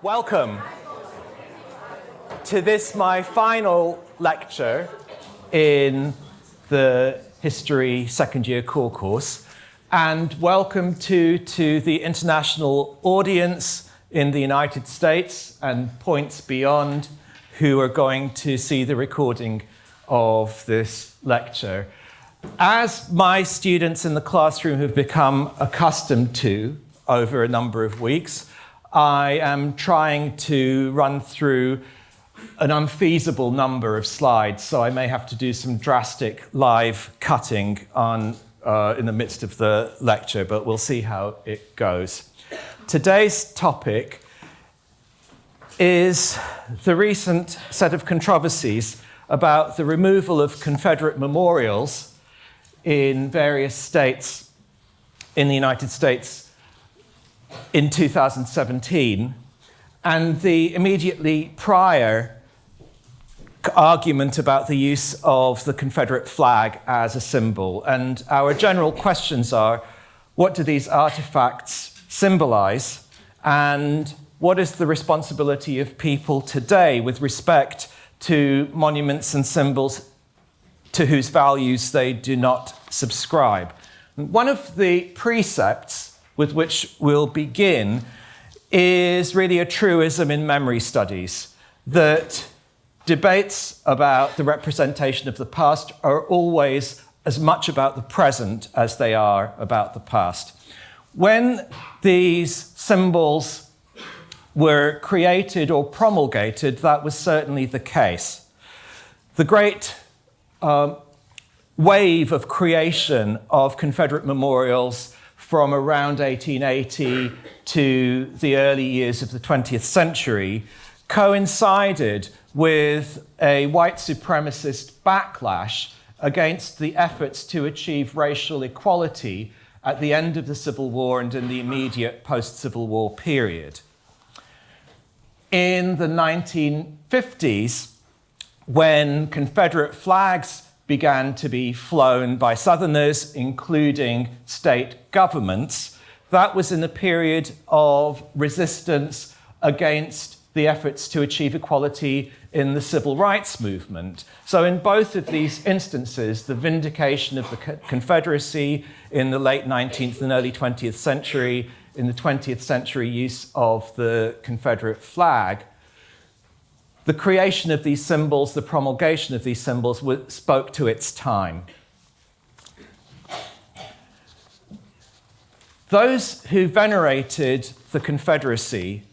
Welcome to this, my final lecture in the History Second Year Core Course, and welcome to the international audience in the United States and points beyond who are going to see the recording of this lecture. As my students in the classroom have become accustomed to over a number of weeks, I am trying to run through an unfeasible number of slides, so I may have to do some drastic live cutting in the midst of the lecture, but we'll see how it goes. Today's topic is the recent set of controversies about the removal of Confederate memorials in various states in the United States in 2017, and the immediately prior argument about the use of the Confederate flag as a symbol. And our general questions are, what do these artifacts symbolize? And what is the responsibility of people today with respect to monuments and symbols to whose values they do not subscribe? One of the precepts with which we'll begin is really a truism in memory studies, that debates about the representation of the past are always as much about the present as they are about the past. When these symbols were created or promulgated, that was certainly the case. The great wave of creation of Confederate memorials from around 1880 to the early years of the 20th century coincided with a white supremacist backlash against the efforts to achieve racial equality at the end of the Civil War and in the immediate post-Civil War period. In the 1950s, when Confederate flags began to be flown by Southerners, including state governments, that was in a period of resistance against the efforts to achieve equality in the civil rights movement. So in both of these instances, the vindication of the Confederacy in the late 19th and early 20th century, in the 20th century use of the Confederate flag, the creation of these symbols, the promulgation of these symbols spoke to its time. Those who venerated the Confederacy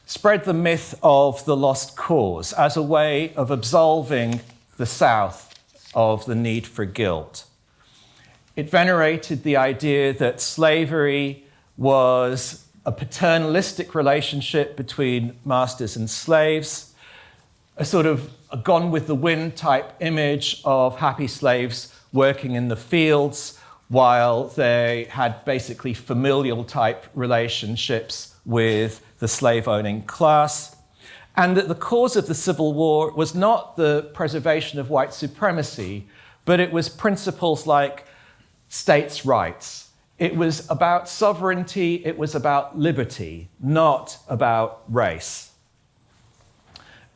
spread the myth of the lost cause as a way of absolving the South of the need for guilt. It venerated the idea that slavery was a paternalistic relationship between masters and slaves, a sort of a gone with the wind type image of happy slaves working in the fields while they had basically familial type relationships with the slave-owning class, and that the cause of the Civil War was not the preservation of white supremacy, but it was principles like states' rights. It was about sovereignty, it was about liberty, not about race.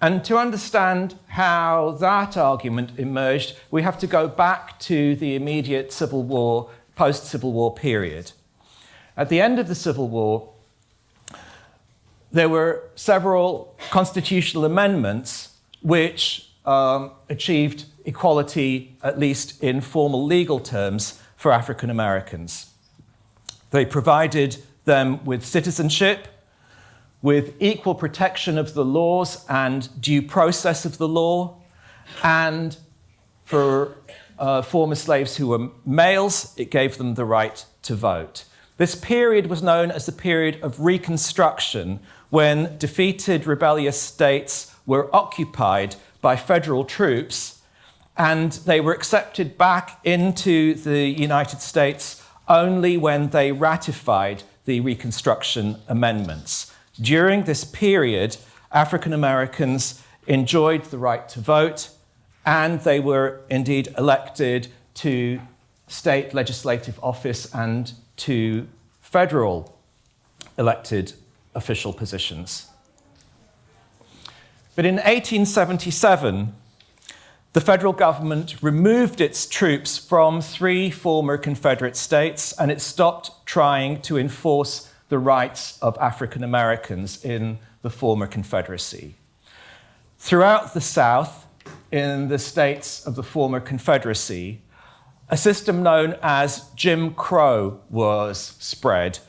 And to understand how that argument emerged, we have to go back to the immediate Civil War, post-Civil War period. At the end of the Civil War, there were several constitutional amendments which achieved equality, at least in formal legal terms, for African Americans. They provided them with citizenship, with equal protection of the laws and due process of the law, and for former slaves who were males, it gave them the right to vote. This period was known as the period of Reconstruction, when defeated rebellious states were occupied by federal troops, and they were accepted back into the United States only when they ratified the Reconstruction Amendments. During this period, African Americans enjoyed the right to vote, and they were indeed elected to state legislative office and to federal elected official positions. But in 1877, the federal government removed its troops from 3 former Confederate states, and it stopped trying to enforce the rights of African Americans in the former Confederacy. Throughout the South, in the states of the former Confederacy, a system known as Jim Crow was spread,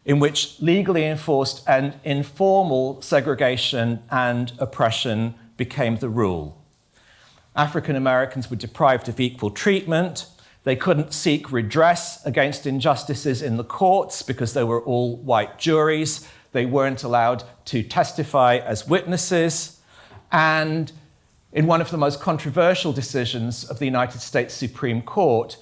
in which legally enforced and informal segregation and oppression became the rule. African Americans were deprived of equal treatment. They couldn't seek redress against injustices in the courts because they were all white juries. They weren't allowed to testify as witnesses. And in one of the most controversial decisions of the United States Supreme Court,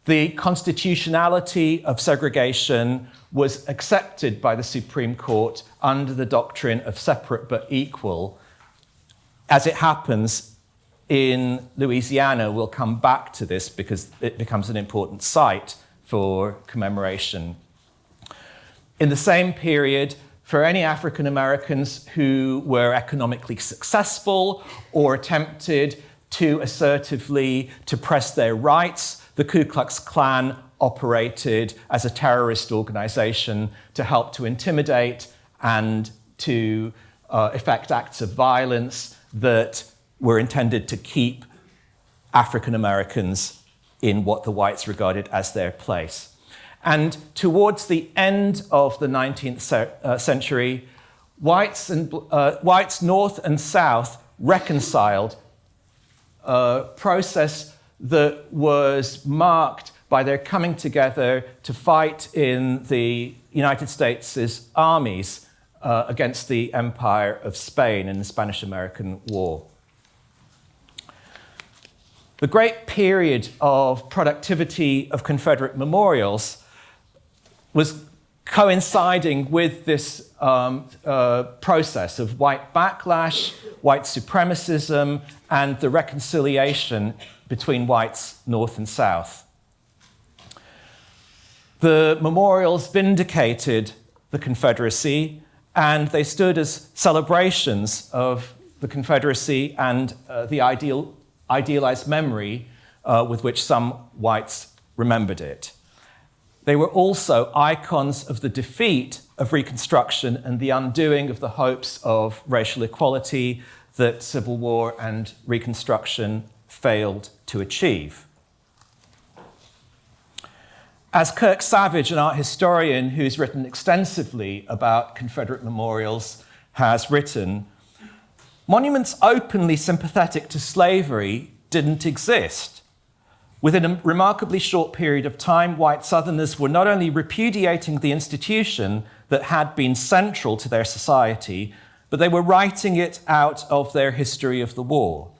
the constitutionality of segregation was accepted by the Supreme Court under the doctrine of separate but equal. As it happens, in Louisiana, we'll come back to this because it becomes an important site for commemoration. In the same period, for any African Americans who were economically successful or attempted to assertively to press their rights, the Ku Klux Klan operated as a terrorist organization to help to intimidate and to effect acts of violence that were intended to keep African Americans in what the whites regarded as their place. And towards the end of the 19th century, whites north and south reconciled, a process that was marked by their coming together to fight in the United States' armies against the Empire of Spain in the Spanish-American War. The great period of productivity of Confederate memorials was coinciding with this process of white backlash, white supremacism, and the reconciliation between whites north and south. The memorials vindicated the Confederacy, and they stood as celebrations of the Confederacy and the idealized memory with which some whites remembered it. They were also icons of the defeat of Reconstruction and the undoing of the hopes of racial equality that Civil War and Reconstruction failed to achieve. As Kirk Savage, an art historian who's written extensively about Confederate memorials, has written, monuments openly sympathetic to slavery didn't exist. Within a remarkably short period of time, white Southerners were not only repudiating the institution that had been central to their society, but they were writing it out of their history of the war.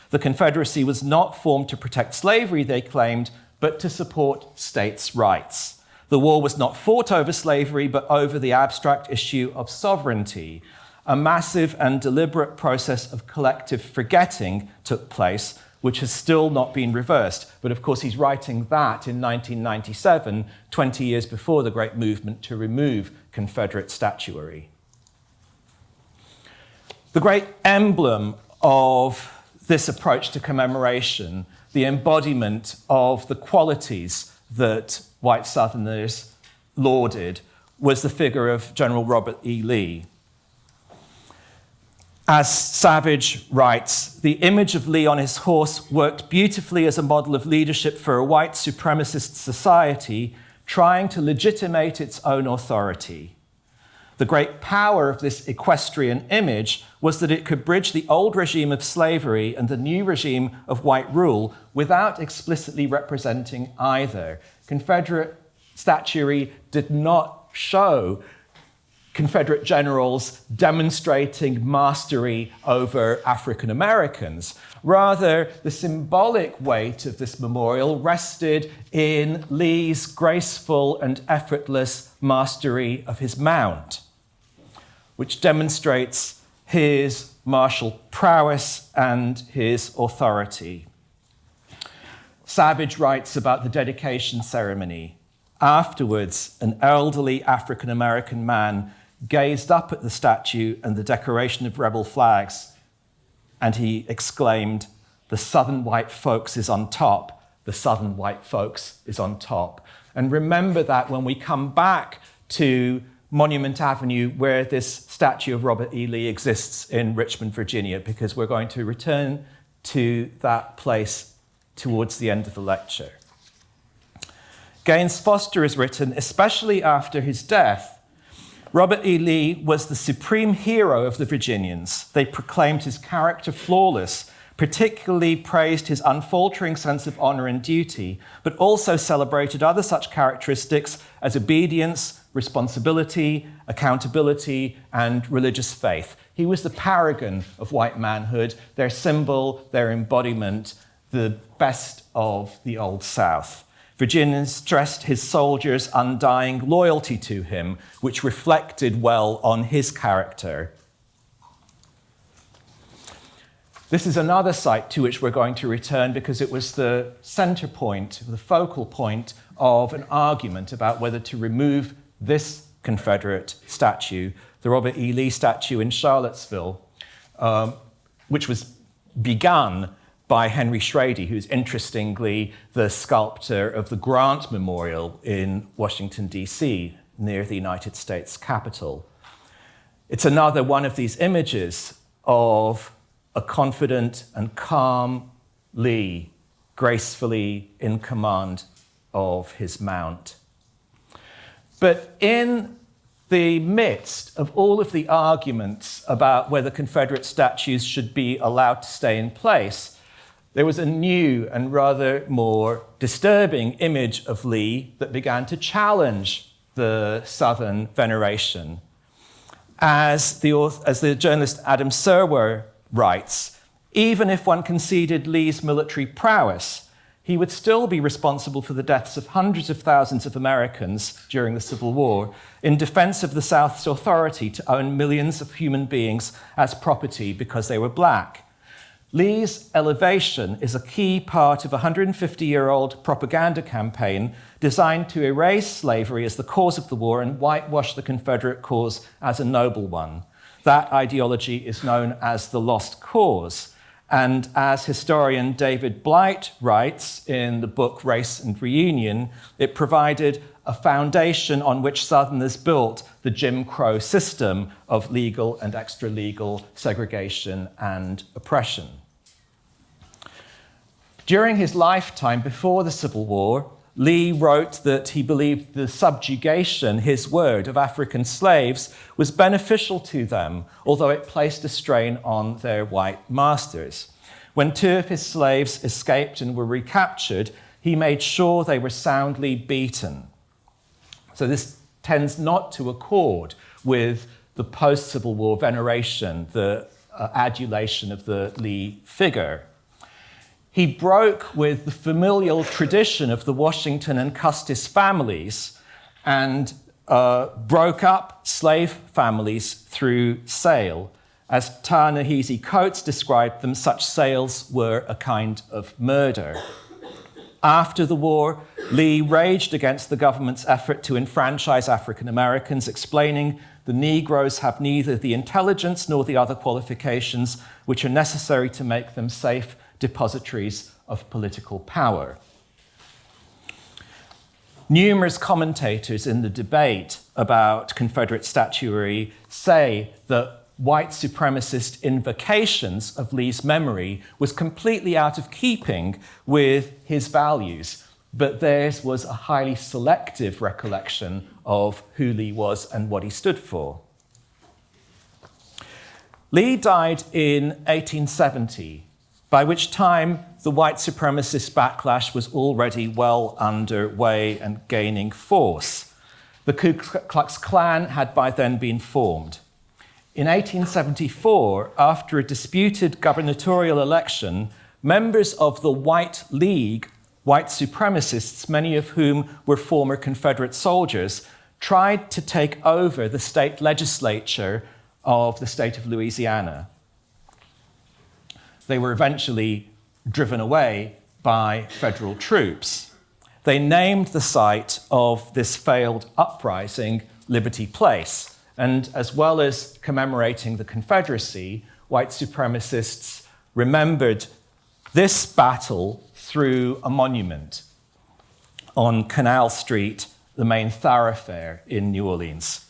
The Confederacy was not formed to protect slavery, they claimed, but to support states' rights. The war was not fought over slavery, but over the abstract issue of sovereignty. A massive and deliberate process of collective forgetting took place, which has still not been reversed. But of course, he's writing that in 1997, 20 years before the great movement to remove Confederate statuary. The great emblem of this approach to commemoration, the embodiment of the qualities that white Southerners lauded, was the figure of General Robert E. Lee. As Savage writes, the image of Lee on his horse worked beautifully as a model of leadership for a white supremacist society trying to legitimate its own authority. The great power of this equestrian image was that it could bridge the old regime of slavery and the new regime of white rule without explicitly representing either. Confederate statuary did not show Confederate generals demonstrating mastery over African Americans. Rather, the symbolic weight of this memorial rested in Lee's graceful and effortless mastery of his mount, which demonstrates his martial prowess and his authority. Savage writes about the dedication ceremony. Afterwards, an elderly African American man gazed up at the statue and the decoration of rebel flags, and he exclaimed, "The Southern white folks is on top. The Southern white folks is on top." And remember that when we come back to Monument Avenue, where this statue of Robert E. Lee exists in Richmond, Virginia, because we're going to return to that place towards the end of the lecture. Gaines Foster has written, especially after his death, Robert E. Lee was the supreme hero of the Virginians. They proclaimed his character flawless, particularly praised his unfaltering sense of honor and duty, but also celebrated other such characteristics as obedience, responsibility, accountability, and religious faith. He was the paragon of white manhood, their symbol, their embodiment, the best of the Old South. Virginians stressed his soldiers' undying loyalty to him, which reflected well on his character. This is another site to which we're going to return because it was the center point, the focal point of an argument about whether to remove this Confederate statue, the Robert E. Lee statue in Charlottesville, which was begun by Henry Schrady, who's interestingly the sculptor of the Grant Memorial in Washington, D.C., near the United States Capitol. It's another one of these images of a confident and calm Lee, gracefully in command of his mount. But in the midst of all of the arguments about whether Confederate statues should be allowed to stay in place, there was a new and rather more disturbing image of Lee that began to challenge the Southern veneration. As the journalist Adam Serwer writes, even if one conceded Lee's military prowess, he would still be responsible for the deaths of hundreds of thousands of Americans during the Civil War in defense of the South's authority to own millions of human beings as property because they were black. Lee's elevation is a key part of a 150-year-old propaganda campaign designed to erase slavery as the cause of the war and whitewash the Confederate cause as a noble one. That ideology is known as the lost cause. And as historian David Blight writes in the book Race and Reunion, it provided a foundation on which Southerners built the Jim Crow system of legal and extra-legal segregation and oppression. During his lifetime, before the Civil War, Lee wrote that he believed the subjugation, his word, of African slaves was beneficial to them, although it placed a strain on their white masters. When two of his slaves escaped and were recaptured, he made sure they were soundly beaten. So this tends not to accord with the post-Civil War veneration, the adulation of the Lee figure. He broke with the familial tradition of the Washington and Custis families and broke up slave families through sale. As Ta-Nehisi Coates described them, such sales were a kind of murder. After the war, Lee raged against the government's effort to enfranchise African Americans, explaining the Negroes have neither the intelligence nor the other qualifications which are necessary to make them safe depositories of political power. Numerous commentators in the debate about Confederate statuary say that white supremacist invocations of Lee's memory was completely out of keeping with his values, but theirs was a highly selective recollection of who Lee was and what he stood for. Lee died in 1870, by which time the white supremacist backlash was already well underway and gaining force. The Ku Klux Klan had by then been formed. In 1874, after a disputed gubernatorial election, members of the White League, white supremacists, many of whom were former Confederate soldiers, tried to take over the state legislature of the state of Louisiana. They were eventually driven away by federal troops. They named the site of this failed uprising Liberty Place, And as well as commemorating the Confederacy, white supremacists remembered this battle through a monument on Canal Street, the main thoroughfare in New Orleans.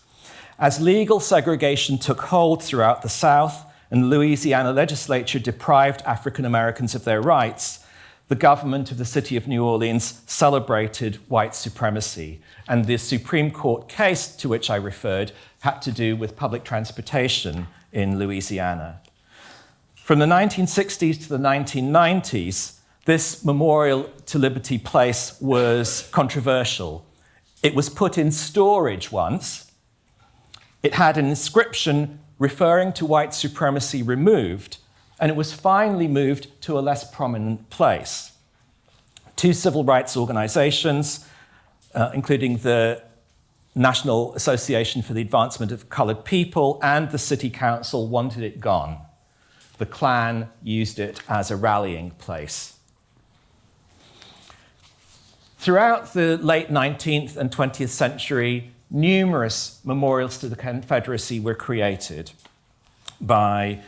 As legal segregation took hold throughout the South and the Louisiana legislature deprived African Americans of their rights, the government of the city of New Orleans celebrated white supremacy. And the Supreme Court case to which I referred had to do with public transportation in Louisiana. From the 1960s to the 1990s, this memorial to Liberty Place was controversial. It was put in storage once. It had an inscription referring to white supremacy removed, and it was finally moved to a less prominent place. Two civil rights organizations, including the National Association for the Advancement of Colored People and the City Council, wanted it gone. The Klan used it as a rallying place. Throughout the late 19th and 20th century, numerous memorials to the Confederacy were created by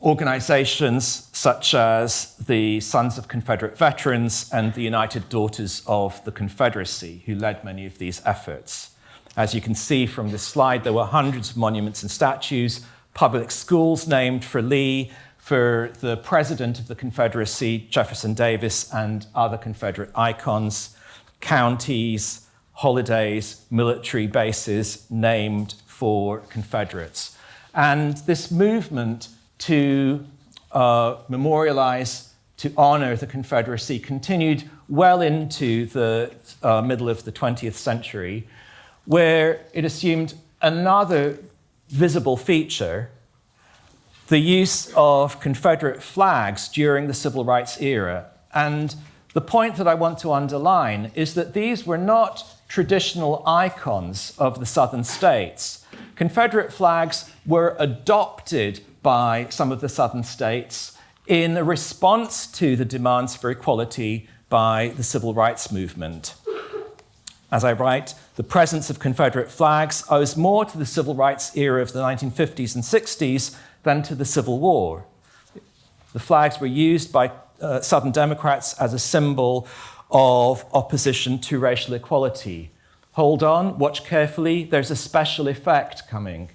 organizations such as the Sons of Confederate Veterans and the United Daughters of the Confederacy, who led many of these efforts. As you can see from this slide, there were hundreds of monuments and statues, public schools named for Lee, for the President of the Confederacy, Jefferson Davis, and other Confederate icons, counties, holidays, military bases named for Confederates. And this movement to memorialize, to honor the Confederacy continued well into the middle of the 20th century, where it assumed another visible feature, the use of Confederate flags during the Civil Rights era. And the point that I want to underline is that these were not traditional icons of the Southern states. Confederate flags were adopted by some of the Southern states in a response to the demands for equality by the Civil Rights movement. As I write, the presence of Confederate flags owes more to the Civil Rights era of the 1950s and 60s than to the Civil War. The flags were used by Southern Democrats as a symbol of opposition to racial equality. Hold on, watch carefully, there's a special effect coming.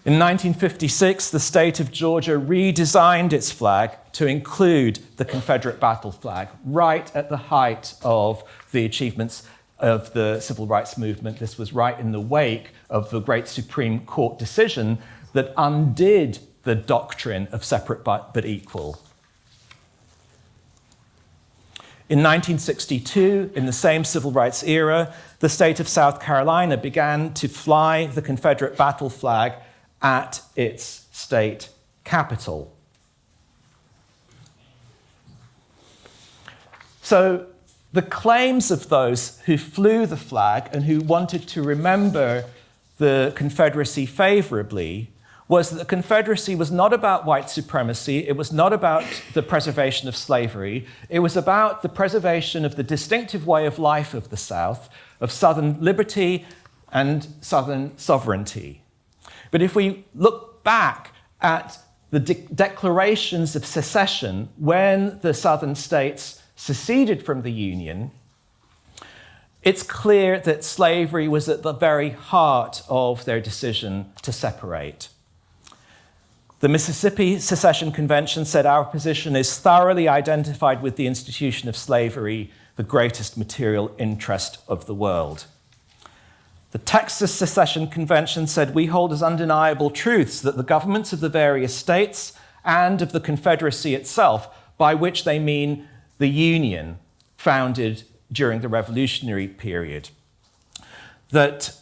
In 1956, the state of Georgia redesigned its flag to include the Confederate battle flag, right at the height of the achievements of the Civil Rights Movement. This was right in the wake of the great Supreme Court decision that undid the doctrine of separate but equal. In 1962, in the same civil rights era, the state of South Carolina began to fly the Confederate battle flag at its state capital. So the claims of those who flew the flag and who wanted to remember the Confederacy favorably was that the Confederacy was not about white supremacy, it was not about the preservation of slavery, it was about the preservation of the distinctive way of life of the South, of Southern liberty and Southern sovereignty. But if we look back at the declarations of secession when the Southern states seceded from the Union, it's clear that slavery was at the very heart of their decision to separate. The Mississippi Secession Convention said our position is thoroughly identified with the institution of slavery, the greatest material interest of the world. The Texas Secession Convention said we hold as undeniable truths that the governments of the various states and of the Confederacy itself, by which they mean the Union founded during the Revolutionary period, that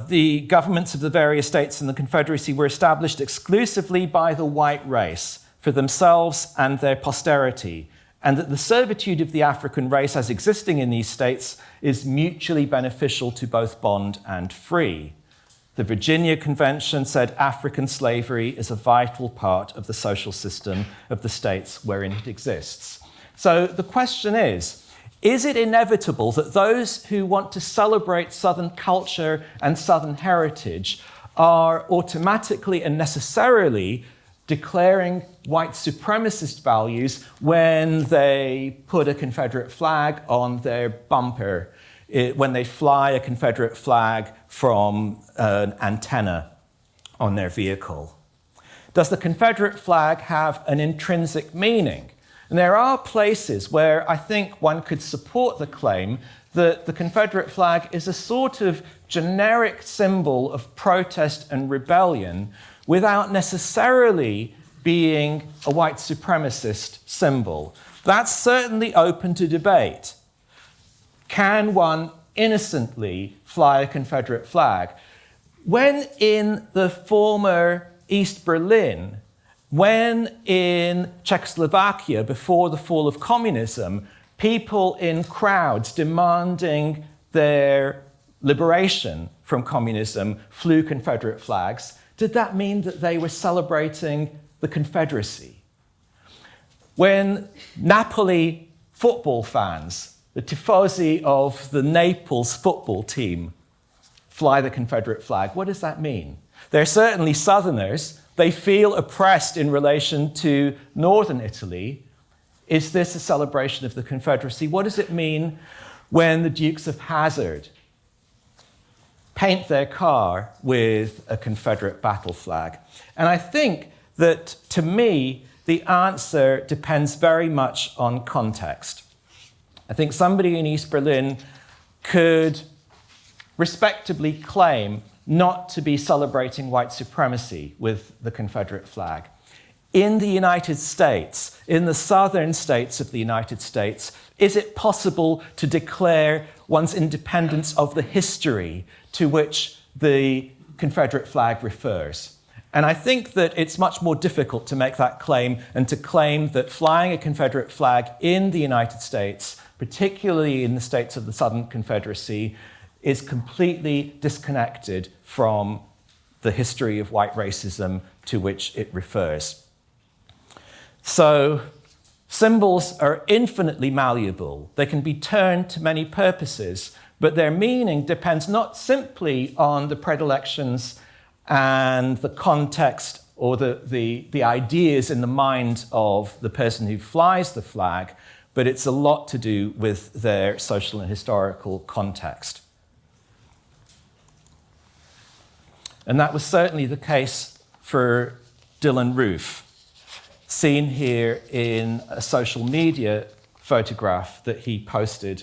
the governments of the various states and the Confederacy were established exclusively by the white race for themselves and their posterity, and that the servitude of the African race as existing in these states is mutually beneficial to both bond and free. The Virginia Convention said African slavery is a vital part of the social system of the states wherein it exists. So the question is, Is it inevitable that those who want to celebrate Southern culture and Southern heritage are automatically and necessarily declaring white supremacist values when they put a Confederate flag on their bumper, when they fly a Confederate flag from an antenna on their vehicle? Does the Confederate flag have an intrinsic meaning? And there are places where I think one could support the claim that the Confederate flag is a sort of generic symbol of protest and rebellion without necessarily being a white supremacist symbol. That's certainly open to debate. Can one innocently fly a Confederate flag? When in the former East Berlin, when in Czechoslovakia, before the fall of communism, people in crowds demanding their liberation from communism flew Confederate flags, did that mean that they were celebrating the Confederacy? When Napoli football fans, the tifosi of the Naples football team, fly the Confederate flag, what does that mean? They're certainly Southerners. They feel oppressed in relation to Northern Italy. Is this a celebration of the Confederacy? What does it mean when the Dukes of Hazzard paint their car with a Confederate battle flag? And I think that, to me, the answer depends very much on context. I think somebody in East Berlin could respectably claim not to be celebrating white supremacy with the Confederate flag. In the United States, in the southern states of the United States, is it possible to declare one's independence of the history to which the Confederate flag refers? And I think that it's much more difficult to make that claim and to claim that flying a Confederate flag in the United States, particularly in the states of the Southern Confederacy, is completely disconnected from the history of white racism to which it refers. So, symbols are infinitely malleable. They can be turned to many purposes, but their meaning depends not simply on the predilections and the context or the ideas in the mind of the person who flies the flag, but it's a lot to do with their social and historical context. And that was certainly the case for Dylann Roof, seen here in a social media photograph that he posted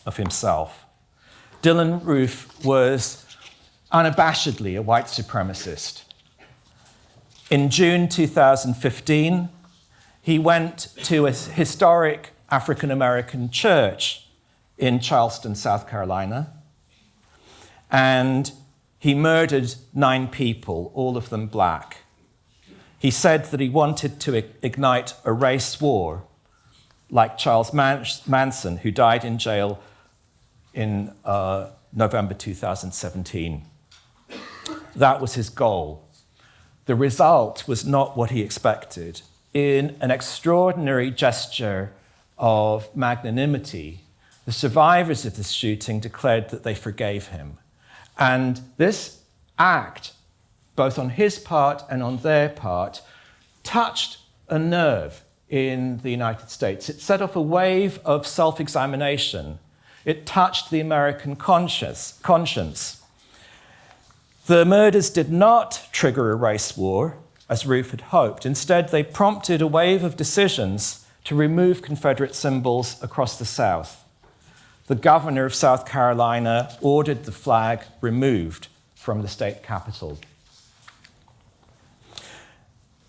of himself. Dylann Roof was unabashedly a white supremacist. In June 2015, he went to a historic African-American church in Charleston, South Carolina, and he murdered 9 people, all of them black. He said that he wanted to ignite a race war, like Charles Manson, who died in jail in November 2017. That was his goal. The result was not what he expected. In an extraordinary gesture of magnanimity, the survivors of this shooting declared that they forgave him. And this act, both on his part and on their part, touched a nerve in the United States. It set off a wave of self-examination. It touched the American conscience. The murders did not trigger a race war, as Roof had hoped. Instead, they prompted a wave of decisions to remove Confederate symbols across the South. The governor of South Carolina ordered the flag removed from the state capitol.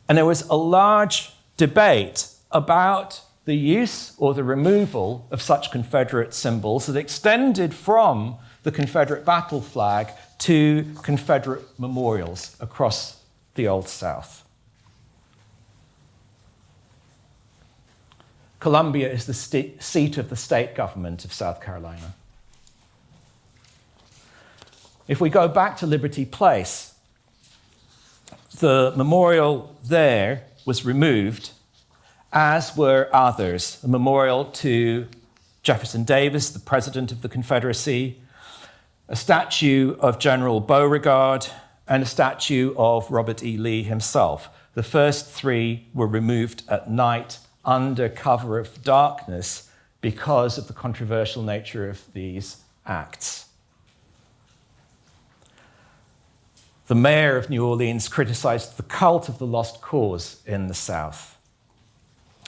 And there was a large debate about the use or the removal of such Confederate symbols that extended from the Confederate battle flag to Confederate memorials across the Old South. Columbia is the seat of the state government of South Carolina. If we go back to Liberty Place, the memorial there was removed, as were others. A memorial to Jefferson Davis, the President of the Confederacy, a statue of General Beauregard, and a statue of Robert E. Lee himself. The first three were removed at night under cover of darkness because of the controversial nature of these acts. The mayor of New Orleans criticized the cult of the lost cause in the South.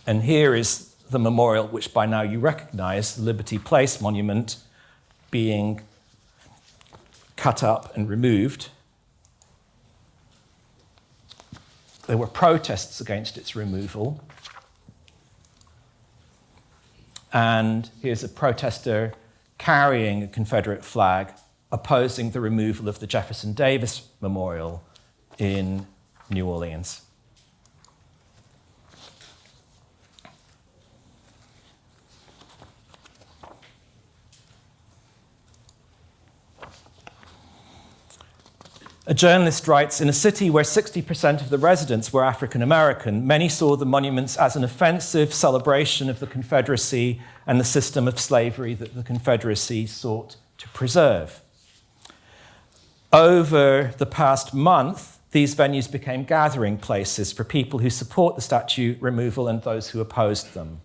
And here is the memorial, which by now you recognize, the Liberty Place monument, being cut up and removed. There were protests against its removal. And here's a protester carrying a Confederate flag opposing the removal of the Jefferson Davis Memorial in New Orleans. A journalist writes, in a city where 60% of the residents were African American, many saw the monuments as an offensive celebration of the Confederacy and the system of slavery that the Confederacy sought to preserve. Over the past month, these venues became gathering places for people who support the statue removal and those who opposed them.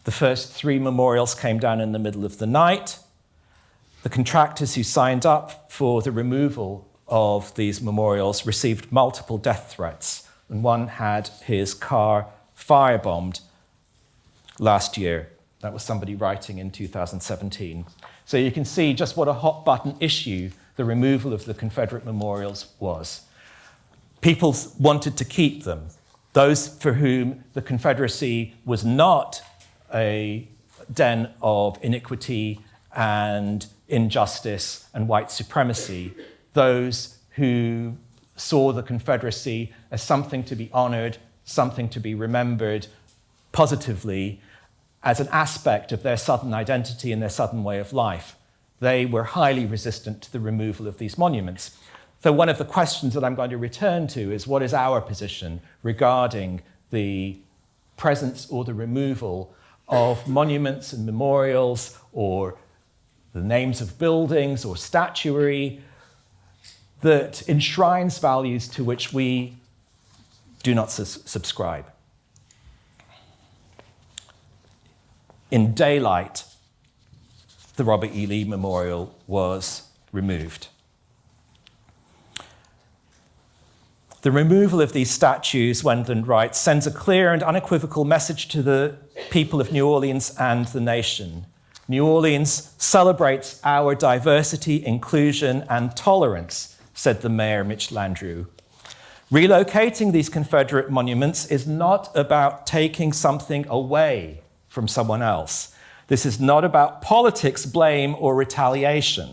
The first three memorials came down in the middle of the night. The contractors who signed up for the removal of these memorials received multiple death threats, and one had his car firebombed last year. That was somebody writing in 2017. So you can see just what a hot-button issue the removal of the Confederate memorials was. People wanted to keep them. Those for whom the Confederacy was not a den of iniquity and injustice and white supremacy, those who saw the Confederacy as something to be honored, something to be remembered positively, as an aspect of their Southern identity and their Southern way of life. They were highly resistant to the removal of these monuments. So one of the questions that I'm going to return to is, what is our position regarding the presence or the removal of monuments and memorials, or the names of buildings or statuary that enshrines values to which we do not subscribe? In daylight, the Robert E. Lee Memorial was removed. The removal of these statues, Wendland writes, sends a clear and unequivocal message to the people of New Orleans and the nation. New Orleans celebrates our diversity, inclusion, and tolerance, said the mayor, Mitch Landrieu. Relocating these Confederate monuments is not about taking something away from someone else. This is not about politics, blame, or retaliation.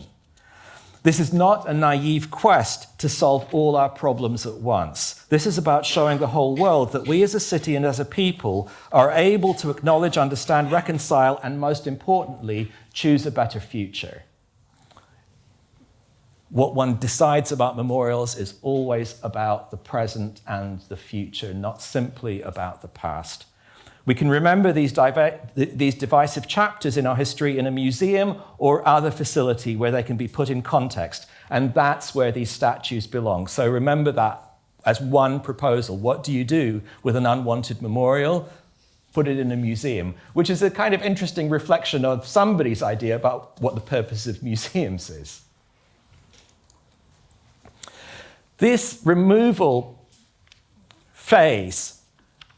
This is not a naive quest to solve all our problems at once. This is about showing the whole world that we as a city and as a people are able to acknowledge, understand, reconcile, and most importantly, choose a better future. What one decides about memorials is always about the present and the future, not simply about the past. We can remember these divisive chapters in our history in a museum or other facility where they can be put in context, and that's where these statues belong. So remember that as one proposal. What do you do with an unwanted memorial? Put it in a museum, which is a kind of interesting reflection of somebody's idea about what the purpose of museums is. This removal phase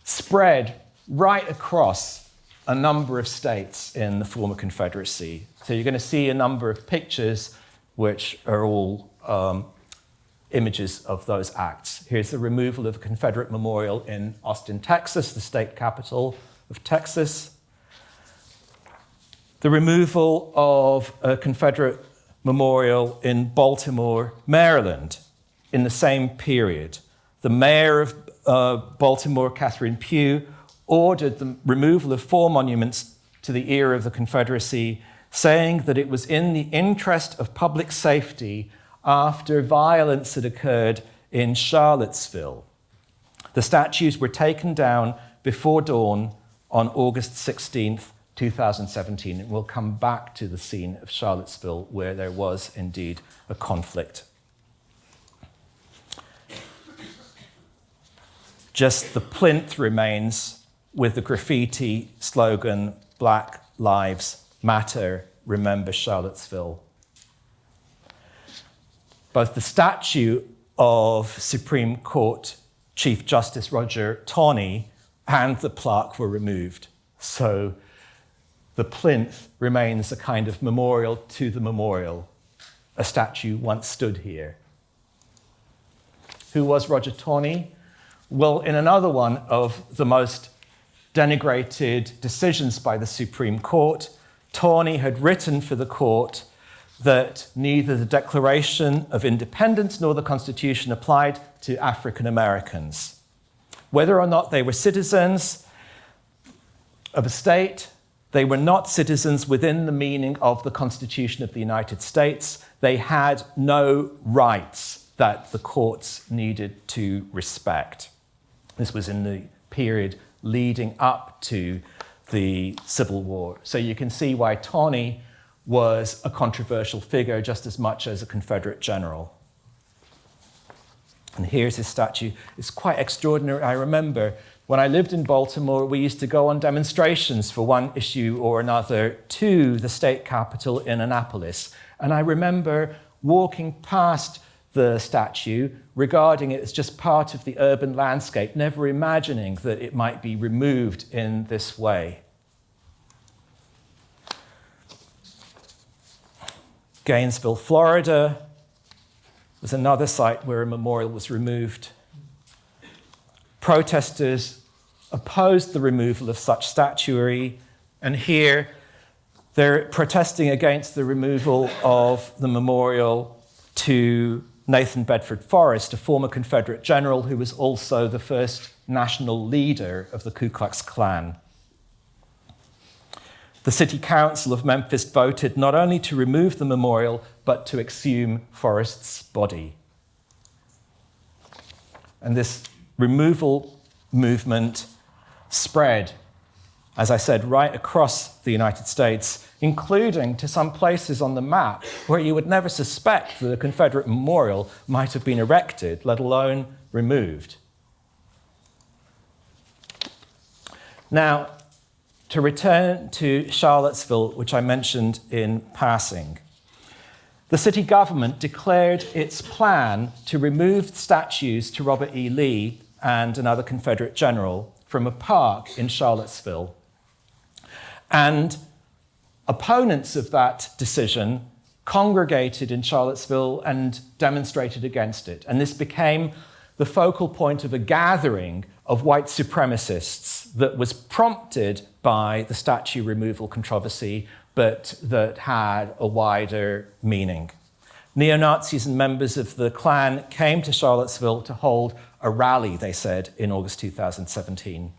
spread right across a number of states in the former Confederacy. So you're going to see a number of pictures which are all images of those acts. Here's the removal of a Confederate memorial in Austin, Texas, the state capital of Texas. The removal of a Confederate memorial in Baltimore, Maryland, in the same period. The mayor of Baltimore, Catherine Pugh, ordered the removal of 4 monuments to the era of the Confederacy, saying that it was in the interest of public safety after violence had occurred in Charlottesville. The statues were taken down before dawn on August 16th, 2017. And we'll come back to the scene of Charlottesville where there was indeed a conflict. Just the plinth remains with the graffiti slogan, Black Lives Matter, remember Charlottesville. Both the statue of Supreme Court Chief Justice Roger Taney and the plaque were removed. So the plinth remains a kind of memorial to the memorial. A statue once stood here. Who was Roger Taney? Well, in another one of the most denigrated decisions by the Supreme Court, Taney had written for the court that neither the Declaration of Independence nor the Constitution applied to African Americans. Whether or not they were citizens of a state, they were not citizens within the meaning of the Constitution of the United States. They had no rights that the courts needed to respect. This was in the period leading up to the Civil War. So you can see why Taney was a controversial figure just as much as a Confederate general. And here's his statue. It's quite extraordinary. I remember when I lived in Baltimore, we used to go on demonstrations for one issue or another to the state capitol in Annapolis. And I remember walking past the statue, regarding it as just part of the urban landscape, never imagining that it might be removed in this way. Gainesville, Florida was another site where a memorial was removed. Protesters opposed the removal of such statuary, and here they're protesting against the removal of the memorial to Nathan Bedford Forrest, a former Confederate general who was also the first national leader of the Ku Klux Klan. The City Council of Memphis voted not only to remove the memorial, but to exhume Forrest's body. And this removal movement spread, as I said, right across the United States, including to some places on the map where you would never suspect that a Confederate memorial might have been erected, let alone removed. Now, to return to Charlottesville, which I mentioned in passing, the city government declared its plan to remove statues to Robert E. Lee and another Confederate general from a park in Charlottesville. And opponents of that decision congregated in Charlottesville and demonstrated against it. And this became the focal point of a gathering of white supremacists that was prompted by the statue removal controversy, but that had a wider meaning. Neo-Nazis and members of the Klan came to Charlottesville to hold a rally, they said, in August 2017.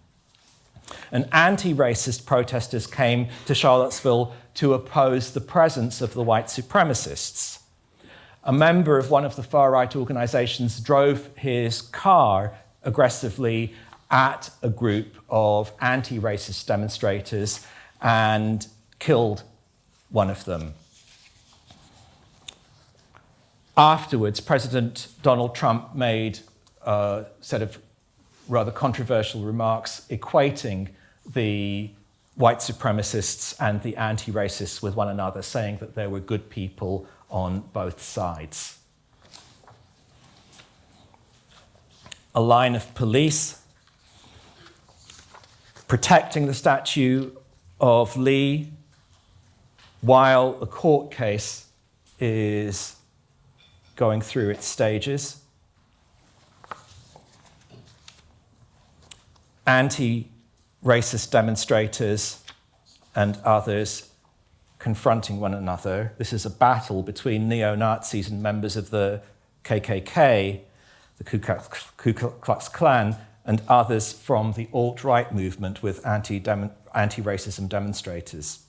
And anti-racist protesters came to Charlottesville to oppose the presence of the white supremacists. A member of one of the far-right organizations drove his car aggressively at a group of anti-racist demonstrators and killed one of them. Afterwards, President Donald Trump made a set of rather controversial remarks equating the white supremacists and the anti-racists with one another, saying that there were good people on both sides. A line of police protecting the statue of Lee while a court case is going through its stages. Anti-racist demonstrators and others confronting one another. This is a battle between neo-Nazis and members of the KKK, the Ku Klux Klan, and others from the alt-right movement with anti-racism demonstrators.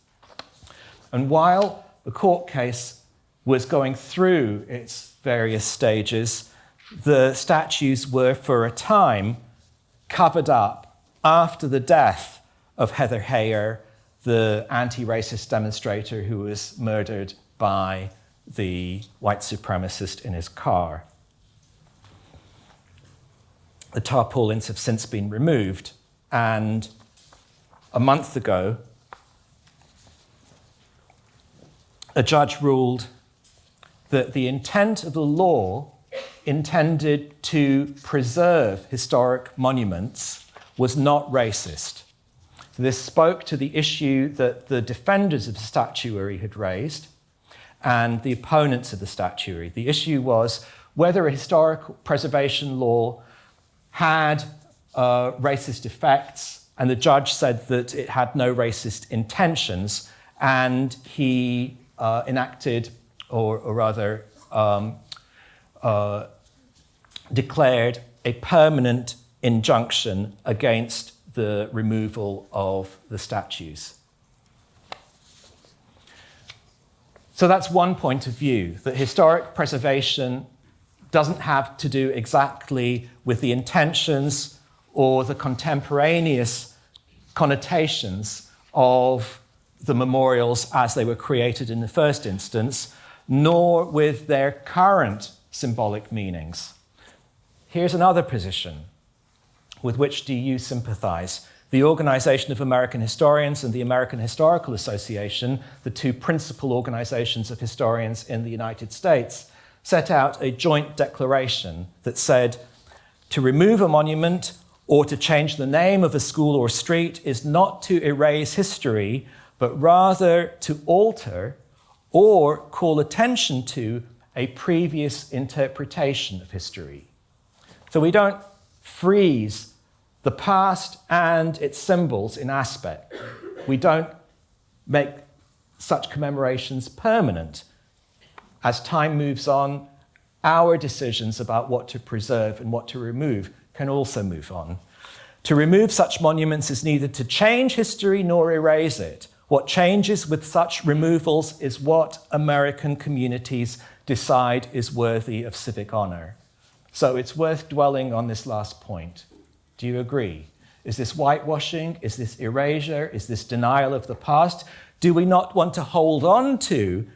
And while the court case was going through its various stages, the statues were, for a time, covered up after the death of Heather Heyer, the anti-racist demonstrator who was murdered by the white supremacist in his car. The tarpaulins have since been removed, and a month ago, a judge ruled that the intent of the law intended to preserve historic monuments was not racist. This spoke to the issue that the defenders of the statuary had raised and the opponents of the statuary. The issue was whether a historic preservation law had racist effects, and the judge said that it had no racist intentions, and he enacted, or rather declared a permanent injunction against the removal of the statues. So that's one point of view, that historic preservation doesn't have to do exactly with the intentions or the contemporaneous connotations of the memorials as they were created in the first instance, nor with their current symbolic meanings. Here's another position. With which do you sympathize? The Organization of American Historians and the American Historical Association, the two principal organizations of historians in the United States, set out a joint declaration that said, to remove a monument or to change the name of a school or street is not to erase history, but rather to alter or call attention to a previous interpretation of history. So we don't freeze the past and its symbols in aspect. We don't make such commemorations permanent. As time moves on, our decisions about what to preserve and what to remove can also move on. To remove such monuments is neither to change history nor erase it. What changes with such removals is what American communities decide is worthy of civic honor. So it's worth dwelling on this last point. Do you agree? Is this whitewashing? Is this erasure? Is this denial of the past? Do we not want to hold on to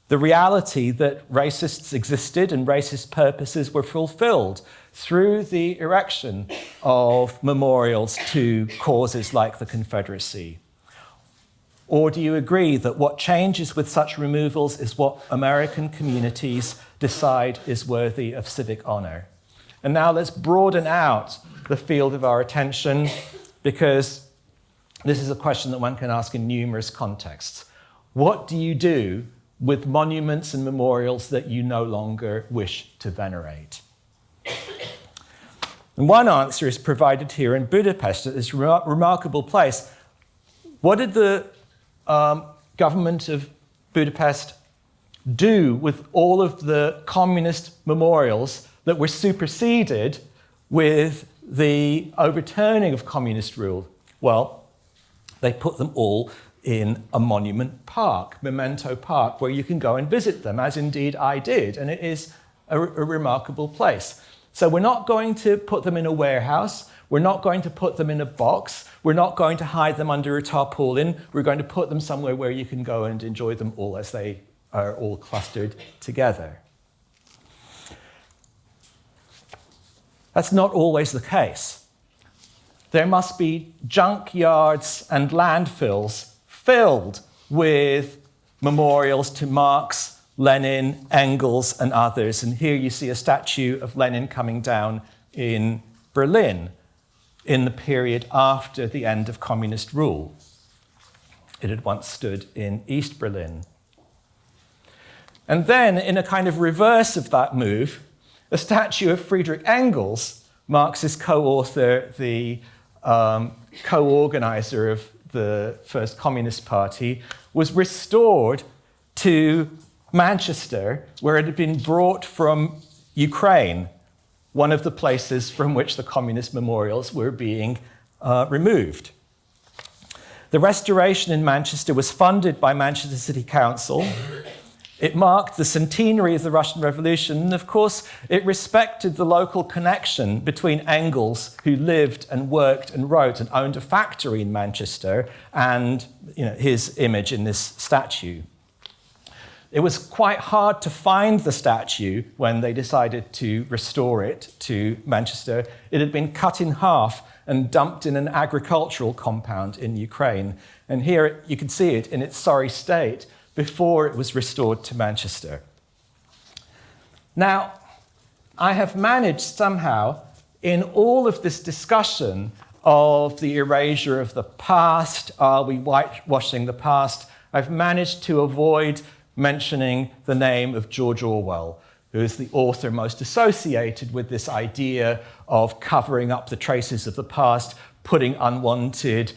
the reality that racists existed and racist purposes were fulfilled through the erection of memorials to causes like the Confederacy? Or do you agree that what changes with such removals is what American communities decide is worthy of civic honor? And now let's broaden out the field of our attention, because this is a question that one can ask in numerous contexts. What do you do with monuments and memorials that you no longer wish to venerate? And one answer is provided here in Budapest, at this remarkable place. What did the government of Budapest do with all of the communist memorials that were superseded with the overturning of communist rule? Well, they put them all in a monument park, Memento Park, where you can go and visit them, as indeed I did, and it is a remarkable place. So we're not going to put them in a warehouse, we're not going to put them in a box, we're not going to hide them under a tarpaulin, we're going to put them somewhere where you can go and enjoy them all as they are all clustered together. That's not always the case. There must be junkyards and landfills filled with memorials to Marx, Lenin, Engels, and others. And here you see a statue of Lenin coming down in Berlin in the period after the end of communist rule. It had once stood in East Berlin. And then, in a kind of reverse of that move, a statue of Friedrich Engels, Marx's co-author, the co-organizer of the first Communist Party, was restored to Manchester, where it had been brought from Ukraine, one of the places from which the communist memorials were being removed. The restoration in Manchester was funded by Manchester City Council. It marked the centenary of the Russian Revolution, and of course, it respected the local connection between Engels, who lived and worked and wrote and owned a factory in Manchester, and his image in this statue. It was quite hard to find the statue when they decided to restore it to Manchester. It had been cut in half and dumped in an agricultural compound in Ukraine. And here you can see it in its sorry state before it was restored to Manchester. Now, I have managed somehow, in all of this discussion of the erasure of the past, are we whitewashing the past, I've managed to avoid mentioning the name of George Orwell, who is the author most associated with this idea of covering up the traces of the past, putting unwanted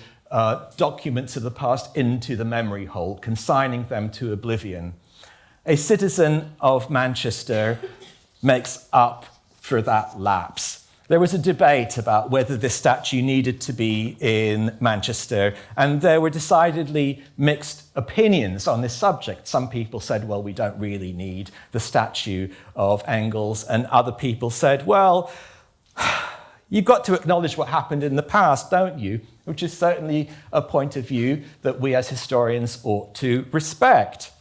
documents of the past into the memory hole, consigning them to oblivion. A citizen of Manchester makes up for that lapse. There was a debate about whether this statue needed to be in Manchester, and there were decidedly mixed opinions on this subject. Some people said, well, we don't really need the statue of Engels, and other people said, well, you've got to acknowledge what happened in the past, don't you? Which is certainly a point of view that we as historians ought to respect.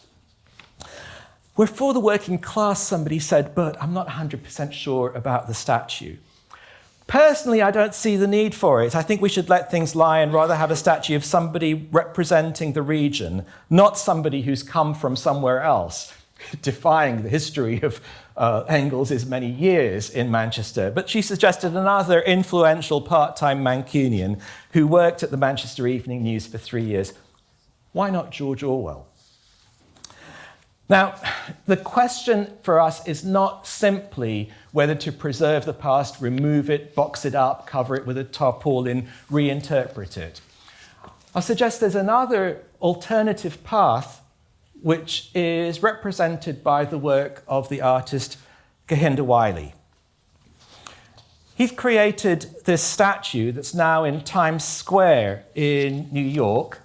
We're for the working class, somebody said, but I'm not 100% sure about the statue. Personally, I don't see the need for it. I think we should let things lie and rather have a statue of somebody representing the region, not somebody who's come from somewhere else, defying the history of Engels' many years in Manchester. But she suggested another influential part-time Mancunian who worked at the Manchester Evening News for 3 years. Why not George Orwell? Now, the question for us is not simply whether to preserve the past, remove it, box it up, cover it with a tarpaulin, reinterpret it. I'll suggest there's another alternative path which is represented by the work of the artist Kehinde Wiley. He's created this statue that's now in Times Square in New York.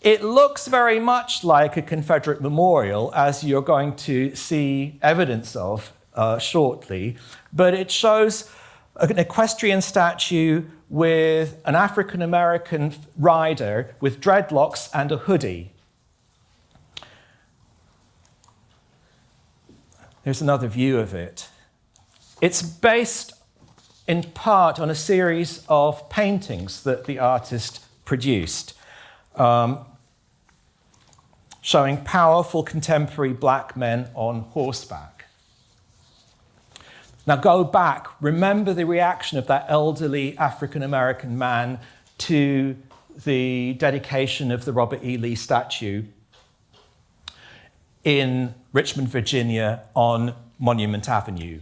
It looks very much like a Confederate memorial, as you're going to see evidence of shortly, but it shows an equestrian statue with an African-American rider with dreadlocks and a hoodie. Here's another view of it. It's based in part on a series of paintings that the artist produced, showing powerful contemporary black men on horseback. Now go back, remember the reaction of that elderly African-American man to the dedication of the Robert E. Lee statue in Richmond, Virginia on Monument Avenue.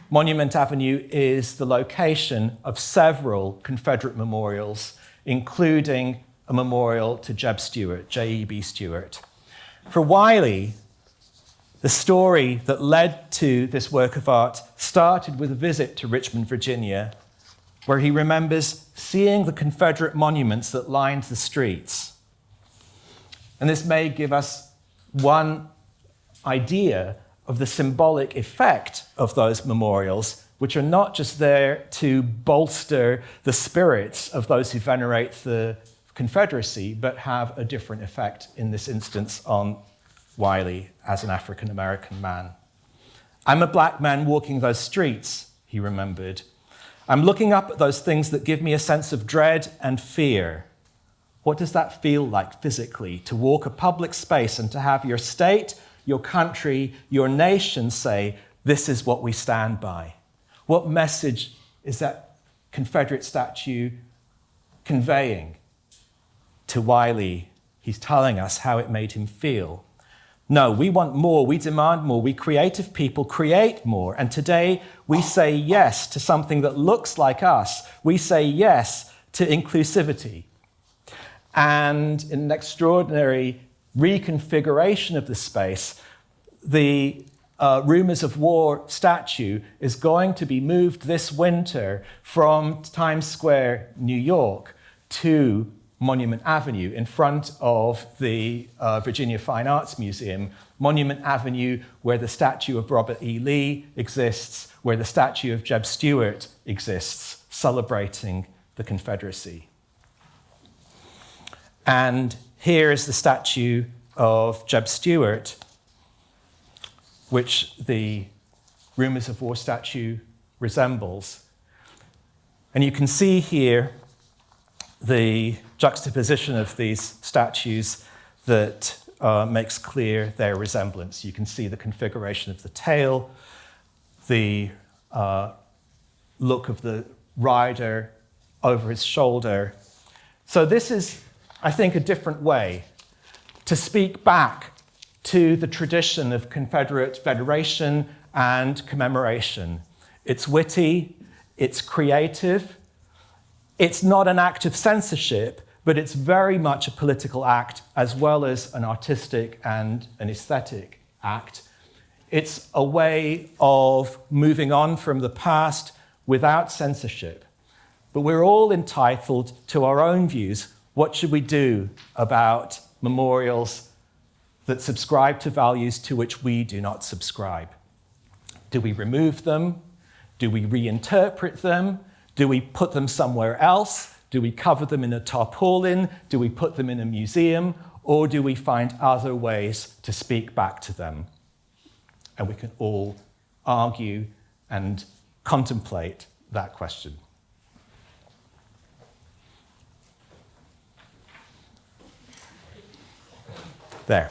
Monument Avenue is the location of several Confederate memorials, including a memorial to Jeb Stuart, J.E.B. Stuart. For Wiley, the story that led to this work of art started with a visit to Richmond, Virginia, where he remembers seeing the Confederate monuments that lined the streets. And this may give us one idea of the symbolic effect of those memorials, which are not just there to bolster the spirits of those who venerate the Confederacy, but have a different effect in this instance on Wiley as an African-American man. I'm a black man walking those streets, he remembered. I'm looking up at those things that give me a sense of dread and fear. What does that feel like physically, to walk a public space and to have your state, your country, your nation say, this is what we stand by? What message is that Confederate statue conveying? To Wiley, he's telling us how it made him feel. No, we want more, we demand more, we creative people create more. And today we say yes to something that looks like us. We say yes to inclusivity. And in an extraordinary reconfiguration of the space, the Rumors of War statue is going to be moved this winter from Times Square, New York, to Monument Avenue, in front of the Virginia Fine Arts Museum. Monument Avenue, where the statue of Robert E. Lee exists, where the statue of Jeb Stuart exists, celebrating the Confederacy. And here is the statue of Jeb Stuart, which the Rumors of War statue resembles. And you can see here the juxtaposition of these statues that makes clear their resemblance. You can see the configuration of the tail, the look of the rider over his shoulder. So this is, I think, a different way to speak back to the tradition of Confederate veneration and commemoration. It's witty, it's creative, it's not an act of censorship, but it's very much a political act as well as an artistic and an aesthetic act. It's a way of moving on from the past without censorship. But we're all entitled to our own views. What should we do about memorials that subscribe to values to which we do not subscribe? Do we remove them? Do we reinterpret them? Do we put them somewhere else? Do we cover them in a tarpaulin? Do we put them in a museum? Or do we find other ways to speak back to them? And we can all argue and contemplate that question. There.